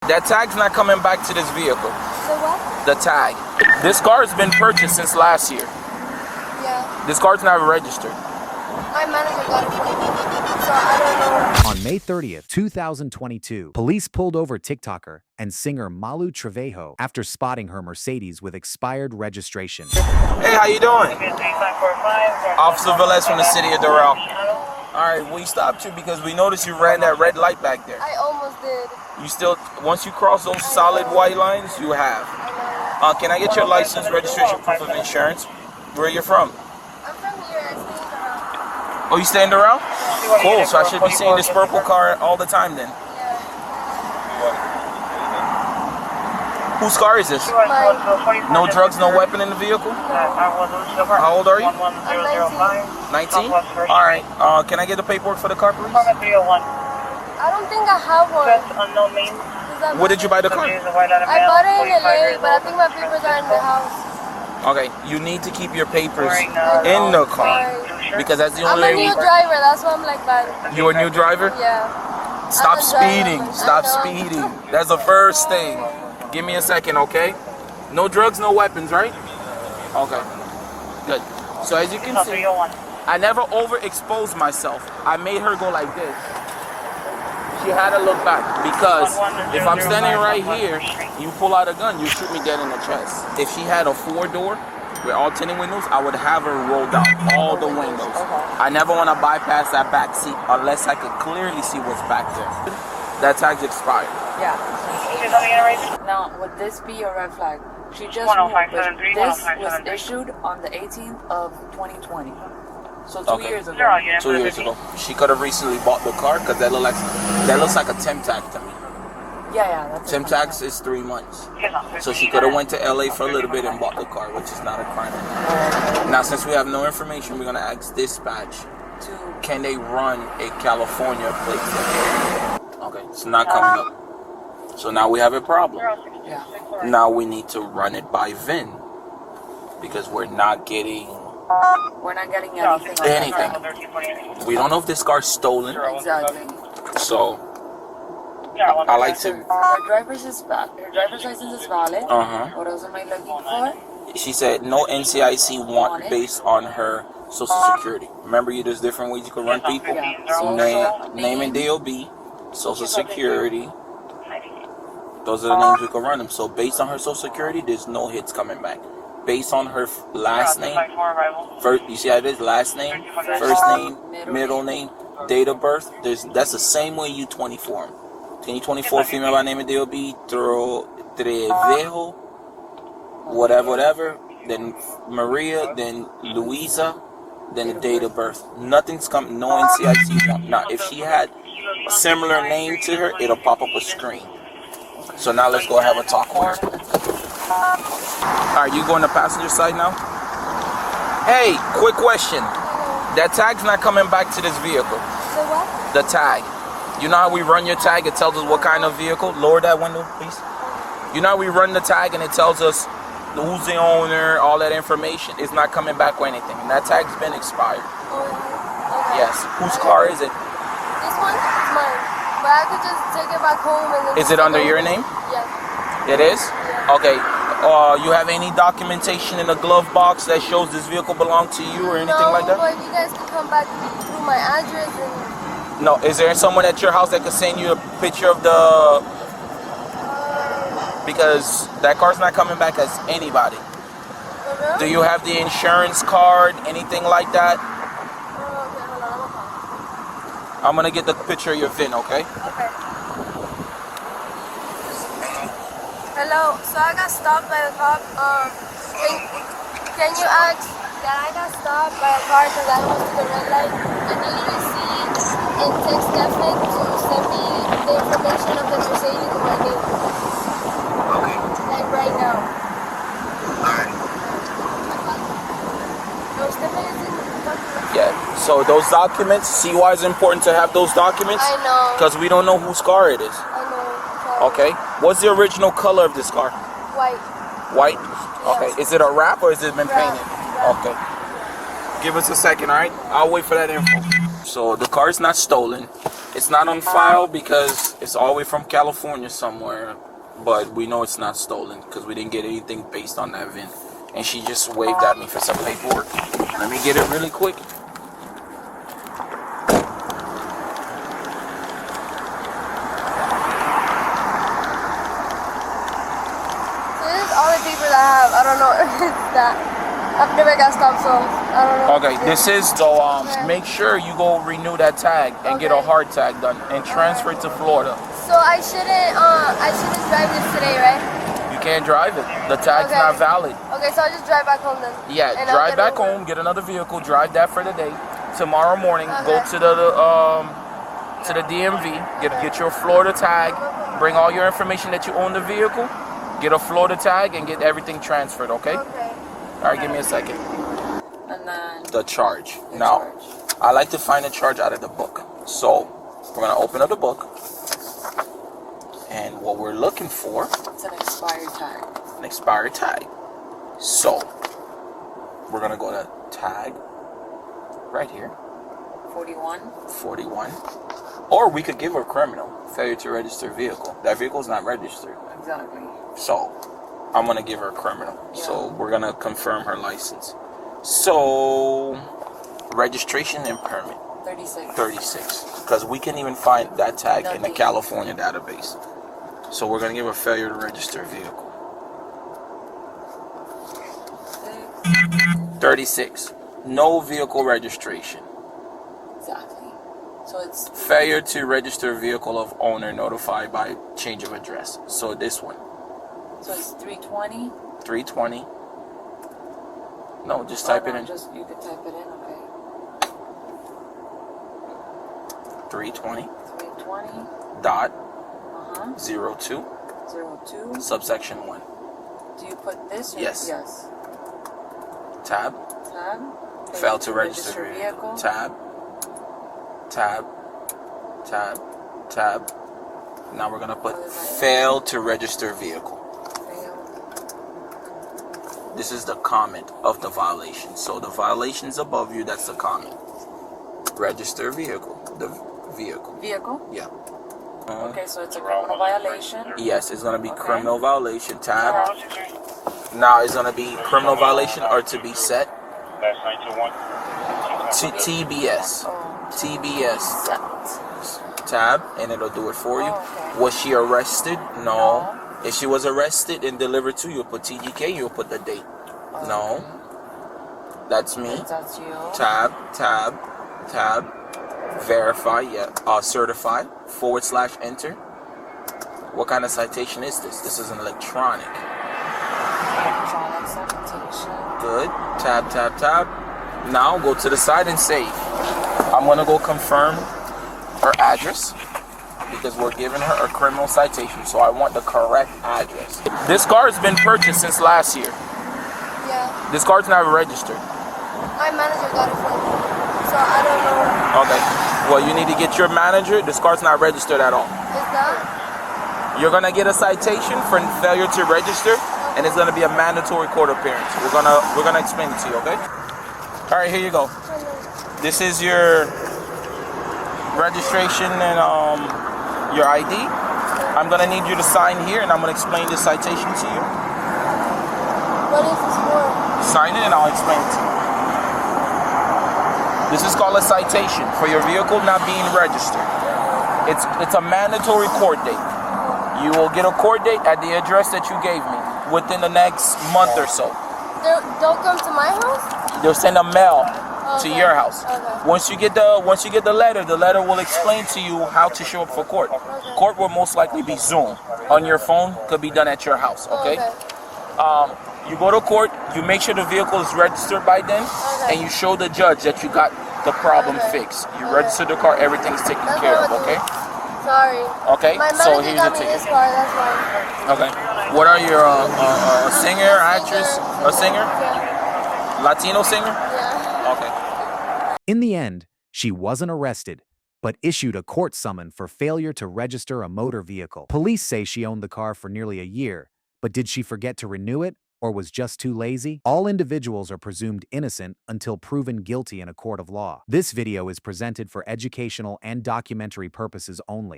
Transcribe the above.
That tag's not coming back to this vehicle. The what? The tag. This car has been purchased since last year. Yeah. This car's not registered. My manager got it for me, so I don't know. On May 30th, 2022, police pulled over TikToker and singer Malu Trevejo after spotting her Mercedes with expired registration. Hey, how you doing? Officer Velez from the city of Doral. All right, we stopped you because we noticed you ran that red light back there. I almost did. You still, once you cross those solid white lines, you have. Can I get your license, registration, proof of insurance? Where you're from? I'm from here. I stay around. Oh, you stand around? Cool, so I should be seeing this purple car all the time then. Whose car is this? Mine. No drugs, no weapon in the vehicle? How old are you? I'm 19. 19? Alright, can I get the paperwork for the car, please? I don't think I have one. Where did you buy the car? I bought it in LA, but I think my papers are in the house. Okay, you need to keep your papers in the car. Because that's the I'm only a new driver, that's why I'm like bad. You're a new driver? Yeah. Stop I'm a driver. speeding. Stop speeding. That's the first thing. Give me a second, okay? No drugs, no weapons, right? Okay. Good. So as you can see, I never overexposed myself. I made her go like this. She had to look back because if I'm standing right here, you pull out a gun, you shoot me dead in the chest. If she had a 4-door with all tinted windows, I would have her roll down all the windows. I never want to bypass that back seat unless I could clearly see what's back there. That tag's expired. Yeah. Now, would this be a red flag? She just moved, but this was issued on the 18th of 2020. So 2 years ago. 2 years ago. She could have recently bought the car because that looks like a temp tag to me. Yeah, that's Temp tags is 3 months. So she could have went to LA for a little bit and bought the car, which is not a crime. Now, since we have no information, we're gonna ask dispatch. Can they run a California plate? Okay, it's not coming up. So now we have a problem. Yeah. Now we need to run it by VIN because we're not getting anything. We don't know if this car's stolen. Exactly. So I like to. Her driver's license is valid. What else am I looking for? She said no NCIC want based on her social security. Remember, there's different ways you can run people. So name and DOB, social security. Those are the names we can run them. So based on her social security, there's no hits coming back. Based on her last name, first, you see how it is? Last name, first name, middle name, date of birth. That's the same way you 24. 2024 female by name and DOB, Trevejo, whatever. Then Maria, then Luisa, then the date of birth. Nothing's come. No NCIC. Now, if she had a similar name to her, it'll pop up a screen. So now let's go have a talk with her. Alright, you going to passenger side now? Hey, quick question. That tag's not coming back to this vehicle. The what? The tag. You know how we run your tag? It tells us what kind of vehicle. Lower that window, please. You know how we run the tag and it tells us who's the owner, all that information. It's not coming back or anything. And that tag's been expired. Okay. Yes. Whose car is it? This one is mine. But I could just take it back home and then... Is it under your name? Yeah. It is? Yeah. Okay. You have any documentation in the glove box that shows this vehicle belonged to you or anything like that? No, but you guys can come back through my address and... No. Is there someone at your house that could send you a picture of the... Because that car's not coming back as anybody. Okay. Do you have the insurance card, anything like that? Okay, hold on, I'm gonna call. I'm gonna get the picture of your VIN, okay? Okay. Hello, so I got stopped by the cop. Can you ask that I got stopped by a car because I almost took a red light? I need a receipt and text Netflix to send me the information of the Mercedes in my name. Okay. Like right now. Alright. Those documents in the document. Yeah, so those documents, see why it's important to have those documents? I know. Because we don't know whose car it is. I know. Sorry. Okay. What's the original color of this car? White. White? Okay. Is it a wrap or has it been Wrap. painted? Okay. Give us a second, alright? I'll wait for that info. So the car is not stolen. It's not on file because it's It's all the way from California somewhere, but we know it's not stolen because we didn't get anything based on that VIN. And she just waved at me for some paperwork. Let me get it really quick. All the people that I have, I don't know if it's that. I've never got stopped, so I don't know. Okay, this is so make sure you go renew that tag and get a hard tag done and transfer it to Florida. So I shouldn't drive this today, right? You can't drive it. The tag's not valid. Okay, so I'll just drive back home then. Yeah, and drive back home, get another vehicle, drive that for the day. Tomorrow morning, go to the DMV, get your Florida tag, bring all your information that you own the vehicle. Get a Florida tag and get everything transferred, okay? Okay. All right, give me a second. And then The charge. Now, I like to find the charge out of the book. So, we're going to open up the book. And what we're looking for... It's an expired tag. An expired tag. So, we're going to go to tag right here. 41. 41. Or we could give her criminal. Failure to register vehicle. That vehicle is not registered. Exactly. So, I'm going to give her a criminal. Yeah. So, we're going to confirm her license. So, registration and permit. 36. 36. Because we can even find that tag in the California database. So, we're going to give her failure to register vehicle. 36. No vehicle registration. Exactly. So it's Failure to register vehicle of owner notified by change of address. So, this one. So it's 320. 320. No, just type it in. Just you could type it in, okay. 320. 320. Dot. 02. 02. Subsection 1. Do you put this? Or Yes. Yes. Tab. Tab. Failed to register vehicle. Tab. Tab. Tab. Tab. Now we're gonna put failed to register vehicle. This is the comment of the violation. So the violation's above you, that's the comment. Register vehicle. The vehicle. Vehicle? Yeah. Okay, so it's a criminal violation. Yes, it's gonna be criminal violation. Tab. Now it's gonna be criminal violation or to be set. TBS. TBS. Tab, and it'll do it for you. Okay. Was she arrested? No. If she was arrested and delivered to you, you'll put TGK, you'll put the date. No. That's me. That's you. Tab, tab, tab. Verify, yeah. Certify, / enter. What kind of citation is this? This is an electronic. Electronic citation. Good. Tab, tab, tab. Now go to the side and save. I'm going to go confirm her address because we're giving her a criminal citation. So I want the correct address. This car has been purchased since last year. Yeah. This car's not registered. My manager got it for me, so I don't know. Okay. Well, you need to get your manager. This car's not registered at all. Is that? You're going to get a citation for failure to register, and it's going to be a mandatory court appearance. We're gonna explain it to you, okay? All right, here you go. This is your registration and your ID. I'm gonna need you to sign here, and I'm gonna explain this citation to you. What is this for? Sign it, and I'll explain it to you. This is called a citation for your vehicle not being registered. It's a mandatory court date. You will get a court date at the address that you gave me within the next month or so. Don't come to my house? They'll send a mail to your house. Okay. Once you get the letter will explain to you how to show up for court. Court will most likely be Zoom. On your phone, could be done at your house, okay? You go to court, you make sure the vehicle is registered by then, and you show the judge that you got the problem fixed. You register the car, everything's taken care of, okay? Sorry. Okay, My so manager here's got the me ticket. this car, that's why. Okay. What are you, a singer, actress, a singer? Yeah. Latino singer? Yeah. Okay. In the end, she wasn't arrested, but issued a court summons for failure to register a motor vehicle. Police say she owned the car for nearly a year, but did she forget to renew it or was just too lazy? All individuals are presumed innocent until proven guilty in a court of law. This video is presented for educational and documentary purposes only.